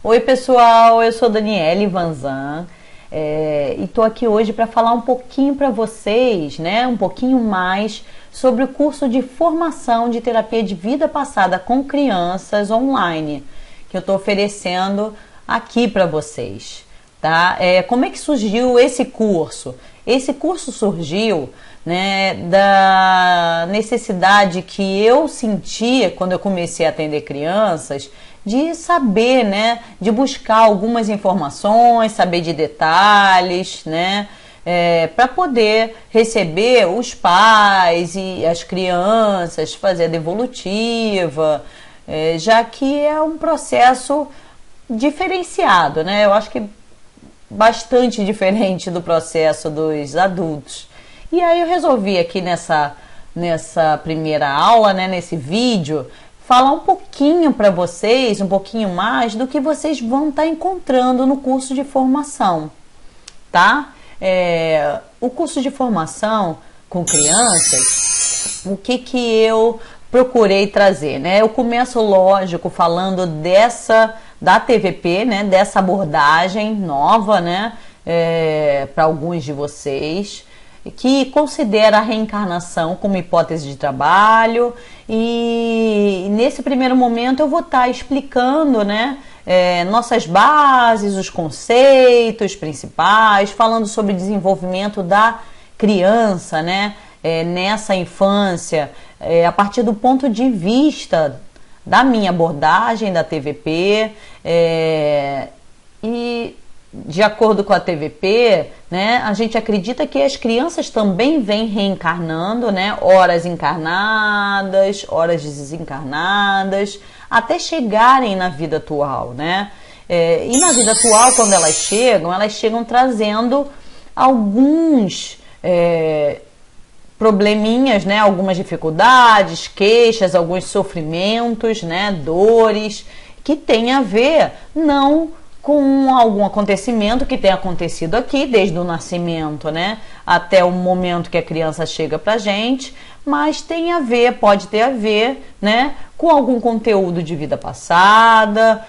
Oi pessoal, eu sou Daniele Vanzan e estou aqui hoje para falar um pouquinho para vocês, né, um pouquinho mais sobre o curso de formação de terapia de vida passada com crianças online que eu estou oferecendo aqui para vocês, tá? Como é que surgiu esse curso? Esse curso surgiu, né, da necessidade que eu sentia quando eu comecei a atender crianças de saber, né, de buscar algumas informações, saber de detalhes, né, para poder receber os pais e as crianças, fazer a devolutiva, já que é um processo diferenciado, né? Eu acho que bastante diferente do processo dos adultos. E aí eu resolvi aqui nessa primeira aula, né, nesse vídeo, falar um pouquinho para vocês, um pouquinho mais do que vocês vão estar encontrando no curso de formação, tá? O curso de formação com crianças, o que eu procurei trazer, né? Eu começo, lógico, falando da TVP, né? Dessa abordagem nova, né? Para alguns de vocês, que considera a reencarnação como hipótese de trabalho, e nesse primeiro momento eu vou estar explicando, né, nossas bases, os conceitos principais, falando sobre o desenvolvimento da criança, né, nessa infância, a partir do ponto de vista da minha abordagem da TVP, e de acordo com a TVP, né, a gente acredita que as crianças também vêm reencarnando, né, horas encarnadas, horas desencarnadas, até chegarem na vida atual, né? E na vida atual, quando elas chegam trazendo alguns probleminhas, né, algumas dificuldades, queixas, alguns sofrimentos, né, dores, que tem a ver não com algum acontecimento que tenha acontecido aqui, desde o nascimento, né, até o momento que a criança chega pra gente, mas tem a ver, pode ter a ver, né, com algum conteúdo de vida passada,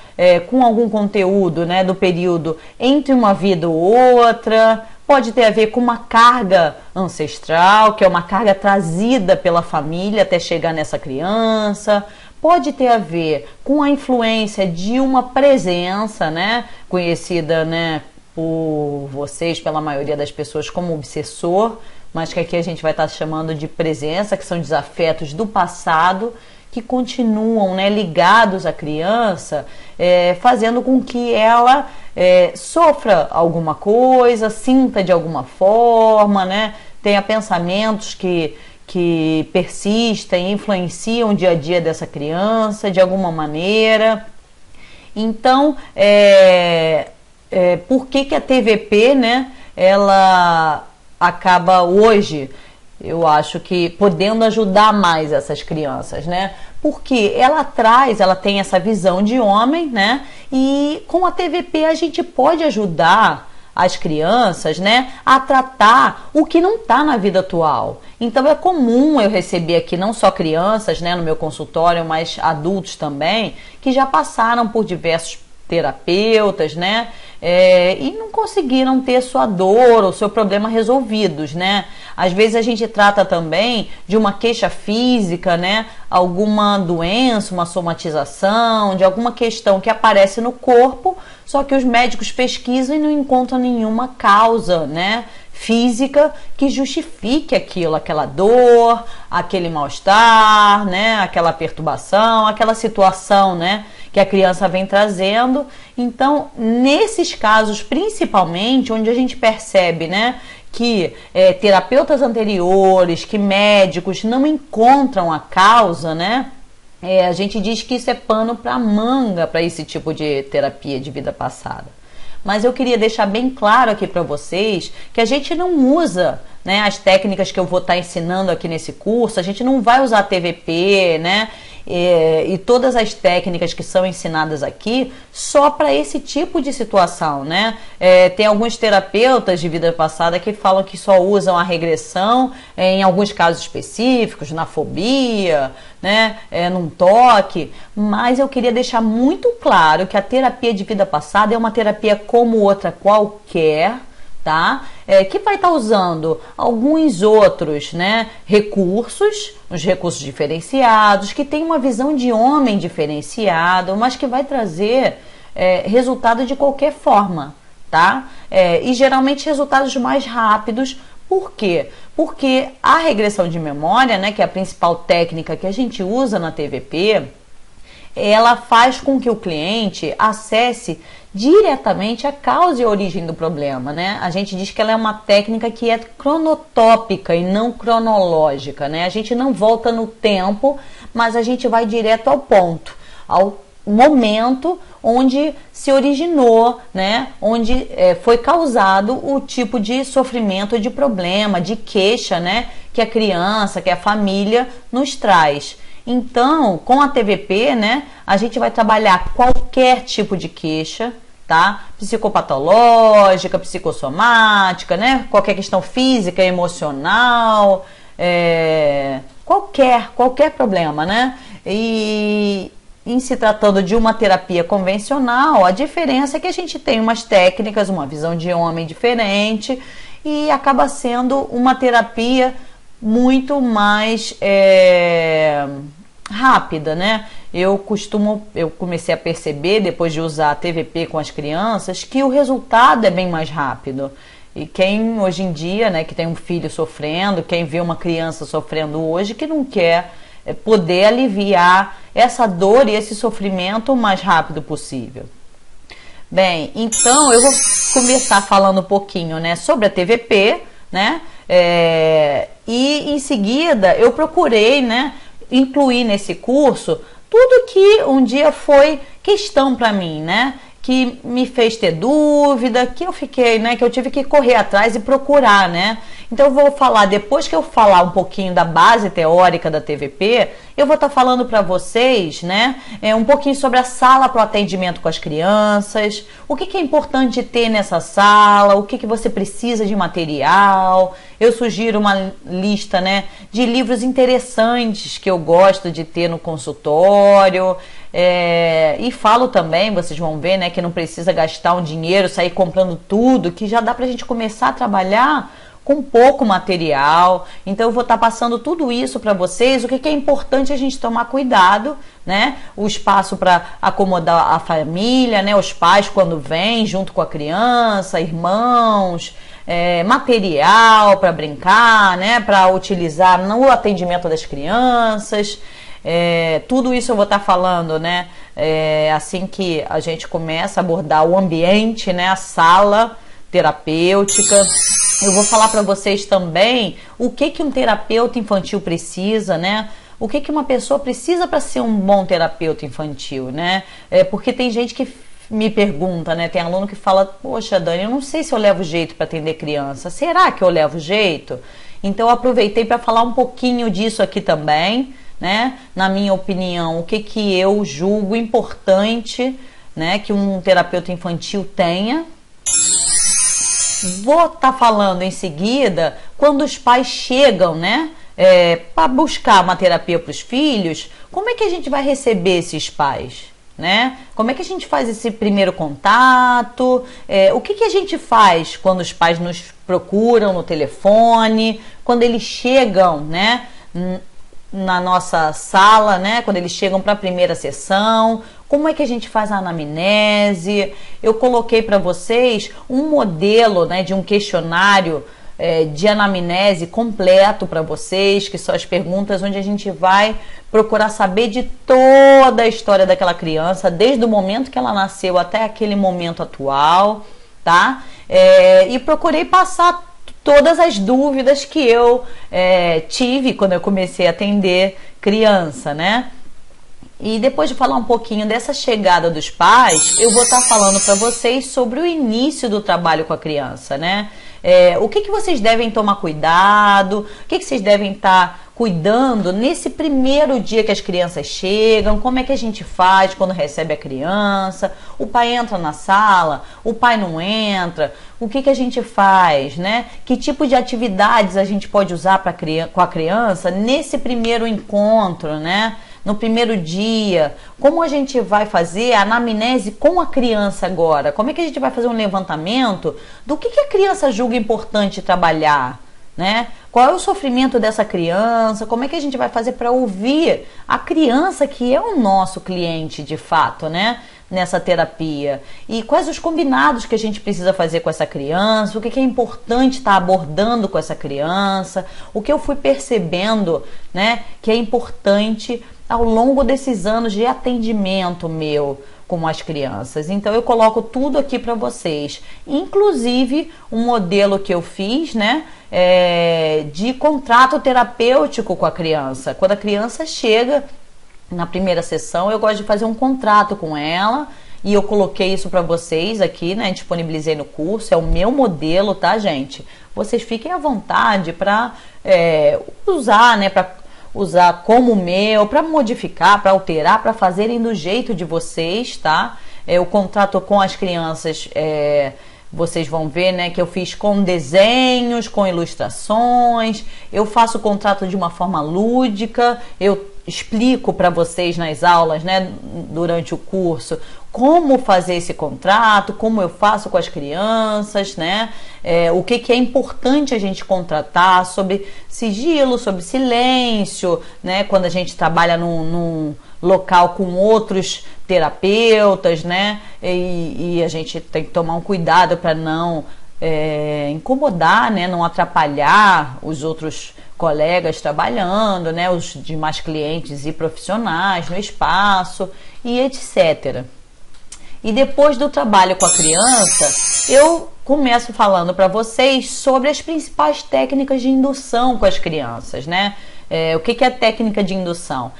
com algum conteúdo, né, do período entre uma vida ou outra, pode ter a ver com uma carga ancestral, que é uma carga trazida pela família até chegar nessa criança. Pode ter a ver com a influência de uma presença, né, conhecida, né, por vocês, pela maioria das pessoas, como obsessor, mas que aqui a gente vai estar chamando de presença, que são desafetos do passado, que continuam, né, ligados à criança, fazendo com que ela sofra alguma coisa, sinta de alguma forma, né, tenha pensamentos que persistem, influenciam o dia a dia dessa criança de alguma maneira. Então, por que a TVP, né, ela acaba hoje, eu acho que podendo ajudar mais essas crianças, né? Porque ela tem essa visão de homem, né? E com a TVP a gente pode ajudar as crianças, né, a tratar o que não está na vida atual. Então é comum eu receber aqui não só crianças, né, no meu consultório, mas adultos também, que já passaram por diversos terapeutas, né, e não conseguiram ter sua dor ou seu problema resolvidos, né. Às vezes a gente trata também de uma queixa física, né, alguma doença, uma somatização, de alguma questão que aparece no corpo, só que os médicos pesquisam e não encontram nenhuma causa, né, física que justifique aquilo, aquela dor, aquele mal-estar, né, aquela perturbação, aquela situação, né, que a criança vem trazendo. Então, nesses casos, principalmente, onde a gente percebe, né, que terapeutas anteriores, que médicos não encontram a causa, né, a gente diz que isso é pano para manga para esse tipo de terapia de vida passada. Mas eu queria deixar bem claro aqui para vocês que a gente não usa, né, as técnicas que eu vou estar ensinando aqui nesse curso, a gente não vai usar TVP, né, e todas as técnicas que são ensinadas aqui só para esse tipo de situação, né? Tem alguns terapeutas de vida passada que falam que só usam a regressão em alguns casos específicos, na fobia, né? Num toque, mas eu queria deixar muito claro que a terapia de vida passada é uma terapia como outra qualquer, tá? Que vai estar usando alguns outros, né, recursos, os recursos diferenciados, que tem uma visão de homem diferenciado, mas que vai trazer resultado de qualquer forma, tá? E geralmente resultados mais rápidos. Por quê? Porque a regressão de memória, né, que é a principal técnica que a gente usa na TVP, ela faz com que o cliente acesse diretamente a causa e a origem do problema, né? A gente diz que ela é uma técnica que é cronotópica e não cronológica, né? A gente não volta no tempo, mas a gente vai direto ao ponto, ao momento onde se originou, né? Onde foi causado o tipo de sofrimento, de problema, de queixa, né? Que a criança, que a família nos traz. Então, com a TVP, né, a gente vai trabalhar qualquer tipo de queixa, tá? Psicopatológica, psicossomática, né? Qualquer questão física, emocional, qualquer problema, né? E em se tratando de uma terapia convencional, a diferença é que a gente tem umas técnicas, uma visão de homem diferente e acaba sendo uma terapia muito mais rápida, né? Eu comecei a perceber, depois de usar a TVP com as crianças, que o resultado é bem mais rápido. E quem hoje em dia, né, que tem um filho sofrendo, quem vê uma criança sofrendo hoje, que não quer poder aliviar essa dor e esse sofrimento o mais rápido possível. Bem, então eu vou começar falando um pouquinho, né, sobre a TVP, né? E em seguida eu procurei, né, incluir nesse curso tudo que um dia foi questão para mim, né? Que me fez ter dúvida, que eu fiquei, né? Que eu tive que correr atrás e procurar, né? Então eu vou falar, depois que eu falar um pouquinho da base teórica da TVP, eu vou estar falando para vocês, né? Um pouquinho sobre a sala para o atendimento com as crianças, o que é importante ter nessa sala, o que você precisa de material. Eu sugiro uma lista, né, de livros interessantes que eu gosto de ter no consultório. E falo também, vocês vão ver, né, que não precisa gastar um dinheiro, sair comprando tudo, que já dá pra gente começar a trabalhar com pouco material. Então eu vou estar passando tudo isso para vocês, o que é importante a gente tomar cuidado, né? O espaço para acomodar a família, né? Os pais quando vêm junto com a criança, irmãos, material para brincar, né? Para utilizar no atendimento das crianças. Tudo isso eu vou estar falando, né? Assim que a gente começa a abordar o ambiente, né? A sala terapêutica. Eu vou falar para vocês também o que um terapeuta infantil precisa, né? O que uma pessoa precisa para ser um bom terapeuta infantil, né? Porque tem gente que me pergunta, né? Tem aluno que fala, poxa, Dani, eu não sei se eu levo jeito para atender criança. Será que eu levo jeito? Então eu aproveitei para falar um pouquinho disso aqui também, né? Na minha opinião, o que eu julgo importante, né, que um terapeuta infantil tenha. Vou estar falando em seguida quando os pais chegam, né, para buscar uma terapia para os filhos, como é que a gente vai receber esses pais, né? Como é que a gente faz esse primeiro contato? O que a gente faz quando os pais nos procuram no telefone, quando eles chegam, né, na nossa sala, né, quando eles chegam para a primeira sessão? Como é que a gente faz a anamnese? Eu coloquei para vocês um modelo, né, de um questionário de anamnese completo para vocês, que são as perguntas onde a gente vai procurar saber de toda a história daquela criança, desde o momento que ela nasceu até aquele momento atual, tá? E procurei passar todas as dúvidas que eu tive quando eu comecei a atender criança, né? E depois de falar um pouquinho dessa chegada dos pais, eu vou estar falando para vocês sobre o início do trabalho com a criança, né? O que vocês devem tomar cuidado, o que vocês devem estar cuidando nesse primeiro dia que as crianças chegam, como é que a gente faz quando recebe a criança, o pai entra na sala, o pai não entra, o que a gente faz, né? Que tipo de atividades a gente pode usar com a criança nesse primeiro encontro, né? No primeiro dia, como a gente vai fazer a anamnese com a criança agora? Como é que a gente vai fazer um levantamento do que a criança julga importante trabalhar? Né? Qual é o sofrimento dessa criança? Como é que a gente vai fazer para ouvir a criança que é o nosso cliente de fato, né? Nessa terapia? E quais os combinados que a gente precisa fazer com essa criança? O que é importante estar abordando com essa criança? O que eu fui percebendo, né, que é importante ao longo desses anos de atendimento meu com as crianças. Então eu coloco tudo aqui para vocês, inclusive um modelo que eu fiz, né, de contrato terapêutico com a criança. Quando a criança chega na primeira sessão, eu gosto de fazer um contrato com ela, e eu coloquei isso para vocês aqui, né, disponibilizei no curso, é o meu modelo, tá, gente? Vocês fiquem à vontade para usar, né, para usar como o meu, para modificar, para alterar, para fazerem do jeito de vocês, tá? O contrato com as crianças, vocês vão ver, né, que eu fiz com desenhos, com ilustrações, eu faço o contrato de uma forma lúdica, eu explico para vocês nas aulas, né, durante o curso, como fazer esse contrato, como eu faço com as crianças, né, o que é importante a gente contratar, sobre sigilo, sobre silêncio, né, quando a gente trabalha num local com outros terapeutas, né, e a gente tem que tomar um cuidado para não incomodar, né, não atrapalhar os outros colegas trabalhando, né, os demais clientes e profissionais no espaço e etc. E depois do trabalho com a criança, eu começo falando para vocês sobre as principais técnicas de indução com as crianças, né? O que é técnica de indução?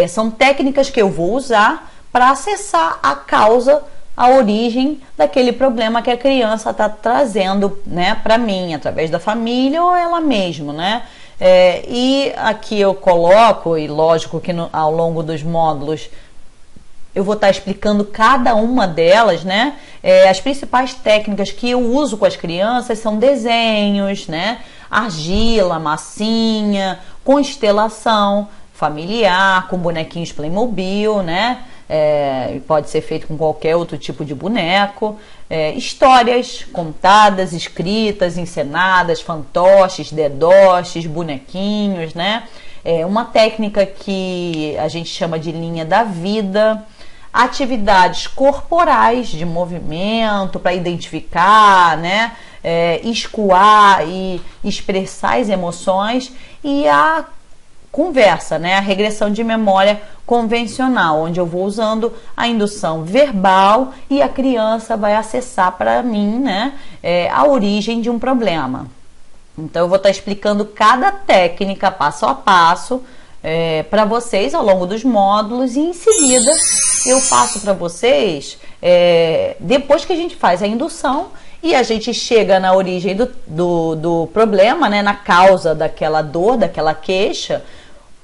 São técnicas que eu vou usar para acessar a causa, a origem daquele problema que a criança está trazendo, né, para mim, através da família ou ela mesma, né? E aqui eu coloco, e lógico que ao longo dos módulos eu vou estar explicando cada uma delas, né? As principais técnicas que eu uso com as crianças são desenhos, né? Argila, massinha, constelação familiar, com bonequinhos Playmobil, né? Pode ser feito com qualquer outro tipo de boneco. Histórias contadas, escritas, encenadas, fantoches, dedoches, bonequinhos, né? Uma técnica que a gente chama de linha da vida. Atividades corporais de movimento para identificar, né, escoar e expressar as emoções, e a conversa, né, a regressão de memória convencional, onde eu vou usando a indução verbal e a criança vai acessar para mim, né, a origem de um problema. Então eu vou estar explicando cada técnica passo a passo para vocês ao longo dos módulos, e em seguida eu passo para vocês, depois que a gente faz a indução e a gente chega na origem do problema, né, na causa daquela dor, daquela queixa,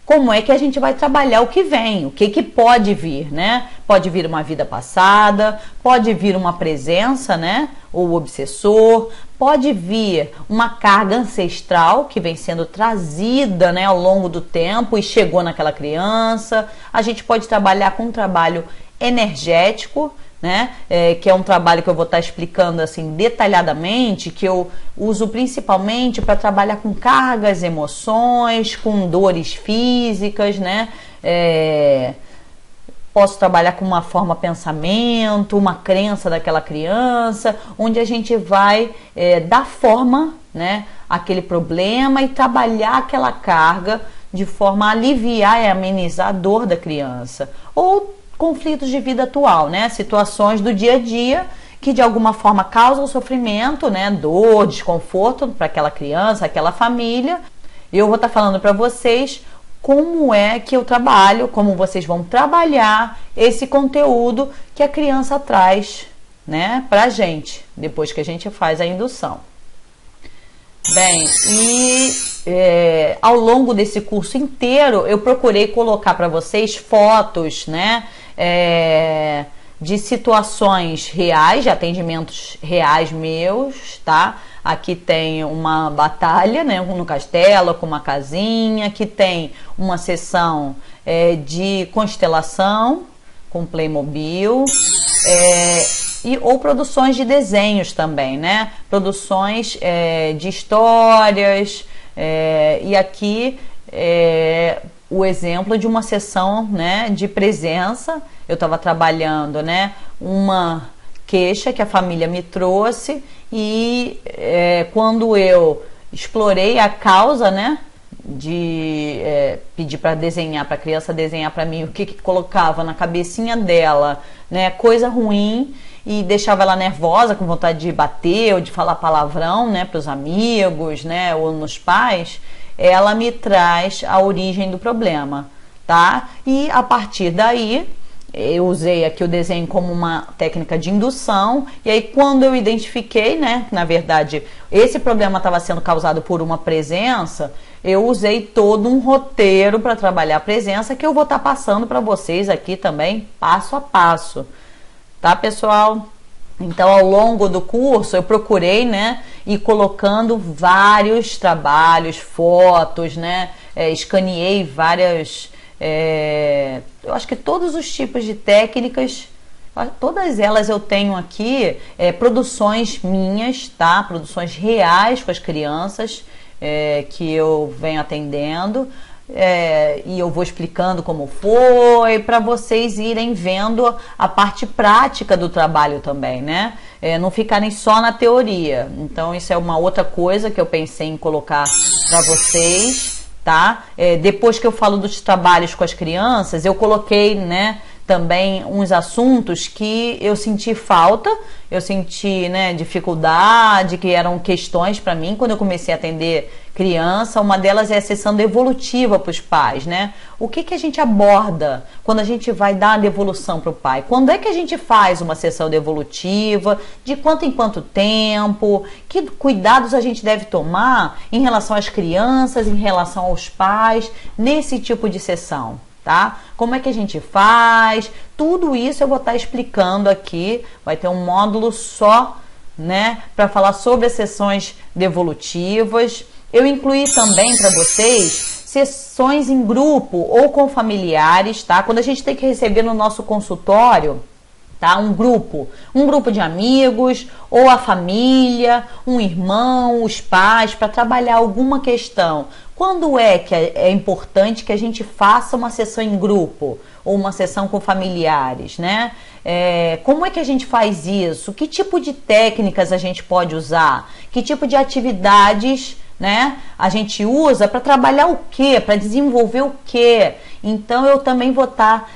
como é que a gente vai trabalhar o que vem, o que pode vir, né? Pode vir uma vida passada, pode vir uma presença, né? O obsessor, pode vir uma carga ancestral que vem sendo trazida, né, ao longo do tempo e chegou naquela criança. A gente pode trabalhar com um trabalho energético, né, que é um trabalho que eu vou estar explicando assim detalhadamente, que eu uso principalmente para trabalhar com cargas, emoções, com dores físicas, né? Posso trabalhar com uma forma pensamento, uma crença daquela criança, onde a gente vai dar forma, né, àquele problema e trabalhar aquela carga de forma a aliviar e amenizar a dor da criança. Ou conflitos de vida atual, né? Situações do dia a dia que de alguma forma causam sofrimento, né? Dor, desconforto para aquela criança, aquela família. Eu vou estar falando para vocês como é que eu trabalho, como vocês vão trabalhar esse conteúdo que a criança traz, né, para a gente, depois que a gente faz a indução. Bem, e ao longo desse curso inteiro, eu procurei colocar para vocês fotos, né, de situações reais, de atendimentos reais meus, tá? Aqui tem uma batalha, né, no castelo, com uma casinha. Aqui tem uma sessão de constelação com Playmobil, ou produções de desenhos também, né? Produções de histórias, e aqui o exemplo de uma sessão, né, de presença. Eu estava trabalhando, né, uma queixa que a família me trouxe, e quando eu explorei a causa, né, de pedir para desenhar, para a criança desenhar para mim o que colocava na cabecinha dela, né, coisa ruim, e deixava ela nervosa, com vontade de bater ou de falar palavrão, né, para os amigos, né, ou nos pais, ela me traz a origem do problema, tá? E a partir daí eu usei aqui o desenho como uma técnica de indução, e aí quando eu identifiquei, né, na verdade esse problema estava sendo causado por uma presença, eu usei todo um roteiro para trabalhar a presença, que eu vou estar passando para vocês aqui também, passo a passo, tá, pessoal? Então, ao longo do curso, eu procurei, né, ir colocando vários trabalhos, fotos, né, escaneei várias, eu acho que todos os tipos de técnicas, todas elas eu tenho aqui, produções minhas, tá, produções reais com as crianças, que eu venho atendendo, e eu vou explicando como foi, para vocês irem vendo a parte prática do trabalho também, né? Não ficarem só na teoria. Então isso é uma outra coisa que eu pensei em colocar para vocês, tá? Depois que eu falo dos trabalhos com as crianças, eu coloquei, né, também uns assuntos que eu senti falta, eu senti, né, dificuldade, que eram questões para mim quando eu comecei a atender criança. Uma delas é a sessão devolutiva para os pais, né? O que a gente aborda quando a gente vai dar a devolução para o pai? Quando é que a gente faz uma sessão devolutiva? De quanto em quanto tempo? Que cuidados a gente deve tomar em relação às crianças, em relação aos pais, nesse tipo de sessão? Tá? Como é que a gente faz? Tudo isso eu vou estar explicando aqui. Vai ter um módulo só, né, para falar sobre as sessões devolutivas. Eu incluí também para vocês sessões em grupo ou com familiares, tá? Quando a gente tem que receber no nosso consultório, tá, um grupo de amigos, ou a família, um irmão, os pais, para trabalhar alguma questão. Quando é que é importante que a gente faça uma sessão em grupo ou uma sessão com familiares, né? Como é que a gente faz isso? Que tipo de técnicas a gente pode usar? Que tipo de atividades, né, a gente usa para trabalhar o quê? Para desenvolver o quê? Então eu também vou estar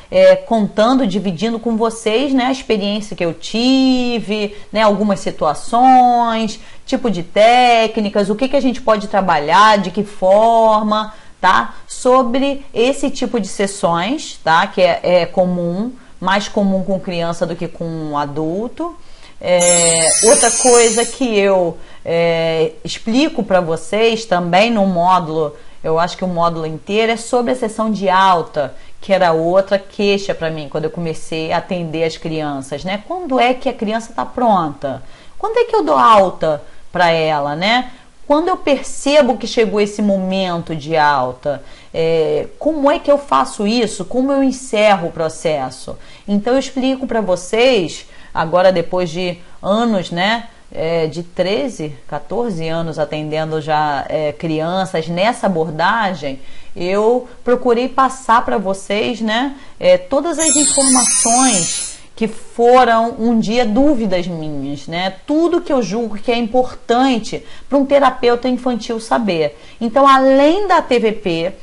contando, dividindo com vocês, né, a experiência que eu tive, né, algumas situações, tipo de técnicas, o que a gente pode trabalhar, de que forma, tá? Sobre esse tipo de sessões, tá? Que é comum, mais comum com criança do que com adulto. Outra coisa que eu explico para vocês também no módulo, eu acho que o módulo inteiro é sobre a sessão de alta, que era outra queixa para mim quando eu comecei a atender as crianças, né? Quando é que a criança está pronta? Quando é que eu dou alta para ela, né? Quando eu percebo que chegou esse momento de alta, como é que eu faço isso? Como eu encerro o processo? Então eu explico para vocês, agora depois de anos, né, de 13, 14 anos atendendo já crianças nessa abordagem, eu procurei passar para vocês, né, todas as informações que foram um dia dúvidas minhas, né? Tudo que eu julgo que é importante para um terapeuta infantil saber. Então, além da TVP,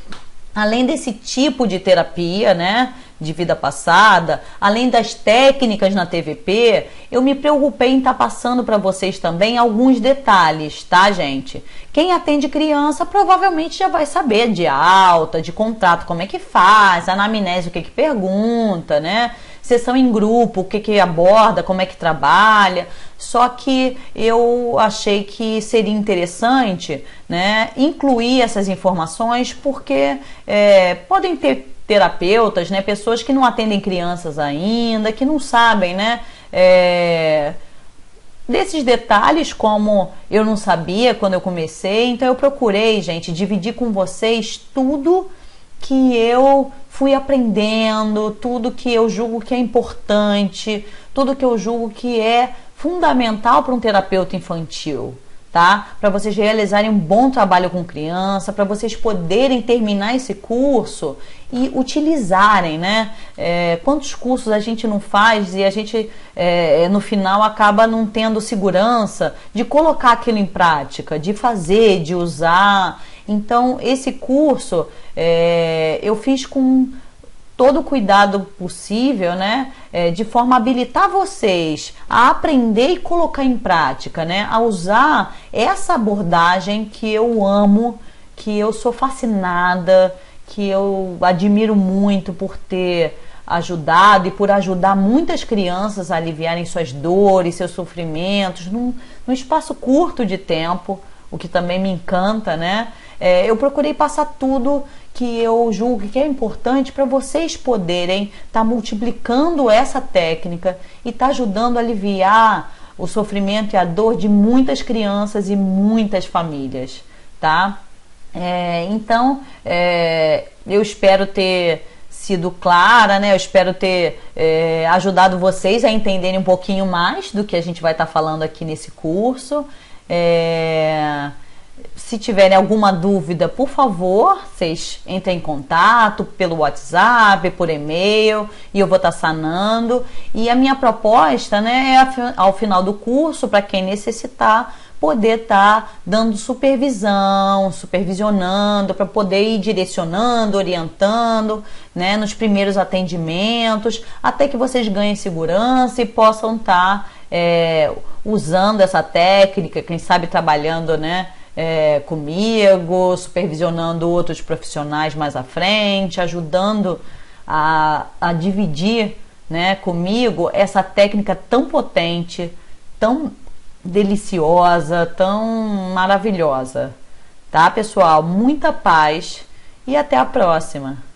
além desse tipo de terapia, né, de vida passada, além das técnicas na TVP, eu me preocupei em estar passando para vocês também alguns detalhes, tá, gente? Quem atende criança provavelmente já vai saber de alta, de contrato, como é que faz, anamnese, o que pergunta, né? sessão em grupo, o que que aborda, como é que trabalha. Só que eu achei que seria interessante, né, incluir essas informações, porque podem ter terapeutas, né, pessoas que não atendem crianças ainda, que não sabem, né, desses detalhes, como eu não sabia quando eu comecei. Então eu procurei, gente, dividir com vocês tudo que eu fui aprendendo, tudo que eu julgo que é importante, tudo que eu julgo que é fundamental para um terapeuta infantil, tá? Para vocês realizarem um bom trabalho com criança, para vocês poderem terminar esse curso e utilizarem, né? Quantos cursos a gente não faz e a gente no final acaba não tendo segurança de colocar aquilo em prática, de fazer, de usar. Então esse curso eu fiz com todo o cuidado possível, né, de forma a habilitar vocês a aprender e colocar em prática, né, a usar essa abordagem que eu amo, que eu sou fascinada, que eu admiro muito por ter ajudado e por ajudar muitas crianças a aliviarem suas dores, seus sofrimentos, num espaço curto de tempo, o que também me encanta, né? Eu procurei passar tudo que eu julgo que é importante para vocês poderem estar multiplicando essa técnica e estar ajudando a aliviar o sofrimento e a dor de muitas crianças e muitas famílias, tá? Então, eu espero ter sido clara, né? Eu espero ter ajudado vocês a entenderem um pouquinho mais do que a gente vai estar falando aqui nesse curso. Se tiverem alguma dúvida, por favor, vocês entrem em contato pelo WhatsApp, por e-mail, e eu vou estar sanando. E a minha proposta, né, é ao final do curso, para quem necessitar, poder estar dando supervisão, supervisionando, para poder ir direcionando, orientando, né, nos primeiros atendimentos, até que vocês ganhem segurança e possam estar usando essa técnica, quem sabe trabalhando, né, comigo, supervisionando outros profissionais mais à frente, ajudando a dividir, né, comigo essa técnica tão potente, tão deliciosa, tão maravilhosa. Tá, pessoal? Muita paz e até a próxima!